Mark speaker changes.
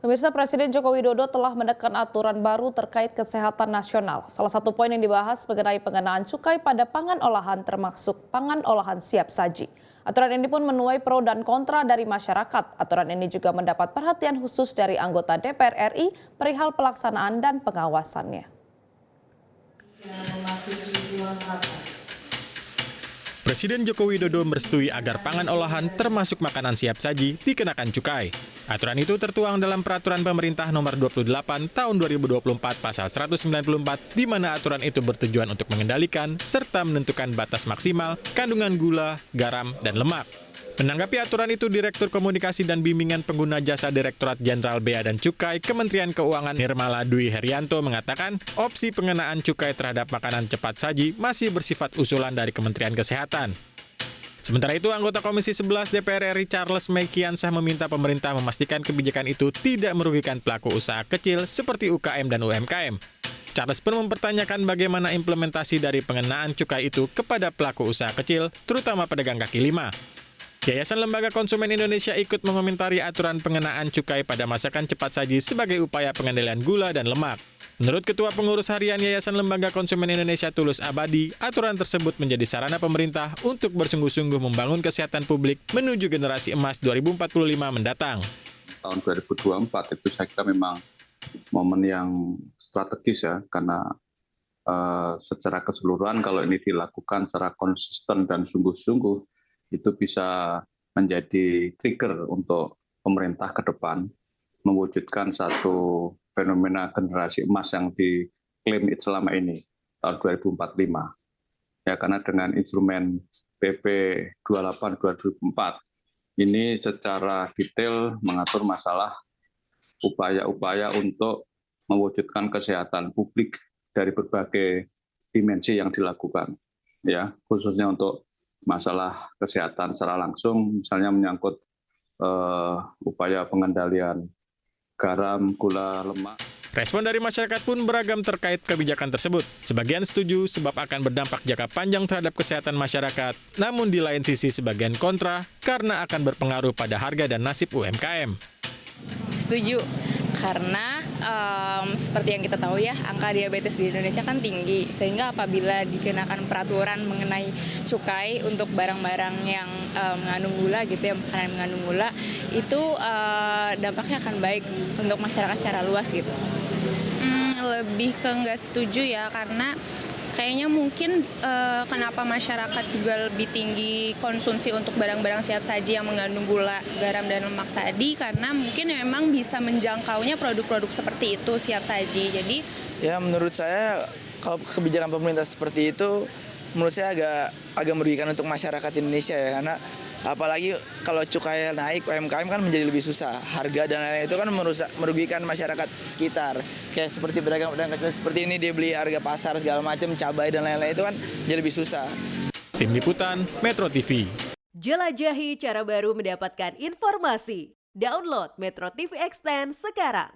Speaker 1: Pemirsa, Presiden Joko Widodo telah menekan aturan baru terkait kesehatan nasional. Salah satu poin yang dibahas mengenai pengenaan cukai pada pangan olahan termasuk pangan olahan siap saji. Aturan ini pun menuai pro dan kontra dari masyarakat. Aturan ini juga mendapat perhatian khusus dari anggota DPR RI perihal pelaksanaan dan pengawasannya.
Speaker 2: Presiden Joko Widodo merestui agar pangan olahan termasuk makanan siap saji dikenakan cukai. Aturan itu tertuang dalam Peraturan Pemerintah Nomor 28 Tahun 2024 Pasal 194, di mana aturan itu bertujuan untuk mengendalikan serta menentukan batas maksimal kandungan gula, garam, dan lemak. Menanggapi aturan itu, Direktur Komunikasi dan Bimbingan Pengguna Jasa Direktorat Jenderal Bea dan Cukai Kementerian Keuangan Nirmala Dwi Herianto mengatakan opsi pengenaan cukai terhadap makanan cepat saji masih bersifat usulan dari Kementerian Kesehatan. Sementara itu, anggota Komisi 11 DPR RI Charles Meikiansah meminta pemerintah memastikan kebijakan itu tidak merugikan pelaku usaha kecil seperti UKM dan UMKM. Charles pun mempertanyakan bagaimana implementasi dari pengenaan cukai itu kepada pelaku usaha kecil, terutama pedagang kaki lima. Yayasan Lembaga Konsumen Indonesia ikut mengomentari aturan pengenaan cukai pada masakan cepat saji sebagai upaya pengendalian gula dan lemak. Menurut Ketua Pengurus Harian Yayasan Lembaga Konsumen Indonesia Tulus Abadi, aturan tersebut menjadi sarana pemerintah untuk bersungguh-sungguh membangun kesehatan publik menuju generasi emas 2045 mendatang.
Speaker 3: Tahun 2024 itu saya kira memang momen yang strategis ya, karena secara keseluruhan kalau ini dilakukan secara konsisten dan sungguh-sungguh, itu bisa menjadi trigger untuk pemerintah ke depan mewujudkan satu fenomena generasi emas yang diklaim selama ini tahun 2045. Ya, karena dengan instrumen PP 28 2004 ini secara detail mengatur masalah upaya-upaya untuk mewujudkan kesehatan publik dari berbagai dimensi yang dilakukan. Ya, khususnya untuk masalah kesehatan secara langsung, misalnya menyangkut upaya pengendalian garam, gula, lemak.
Speaker 2: Respon dari masyarakat pun beragam terkait kebijakan tersebut. Sebagian setuju sebab akan berdampak jangka panjang terhadap kesehatan masyarakat, namun di lain sisi sebagian kontra karena akan berpengaruh pada harga dan nasib UMKM.
Speaker 4: Setuju, karena seperti yang kita tahu ya, angka diabetes di Indonesia kan tinggi, sehingga apabila dikenakan peraturan mengenai cukai untuk barang-barang yang mengandung gula gitu ya, makanan yang mengandung gula, itu dampaknya akan baik untuk masyarakat secara luas gitu.
Speaker 5: Lebih ke nggak setuju ya, karena kayaknya mungkin kenapa masyarakat juga lebih tinggi konsumsi untuk barang-barang siap saji yang mengandung gula, garam, dan lemak tadi, karena mungkin memang bisa menjangkaunya produk-produk seperti itu siap saji. Jadi
Speaker 6: ya menurut saya kalau kebijakan pemerintah seperti itu menurut saya agak merugikan untuk masyarakat Indonesia ya, karena apalagi kalau cukai naik, UMKM kan menjadi lebih susah. Harga dan lain-lain itu kan merugikan masyarakat sekitar. Kayak seperti pedagang-pedagang kecil seperti ini, dia beli harga pasar segala macam, cabai dan lain-lain itu kan jadi lebih susah.
Speaker 2: Tim Liputan, Metro TV.
Speaker 7: Jelajahi cara baru mendapatkan informasi. Download Metro TV Extend sekarang.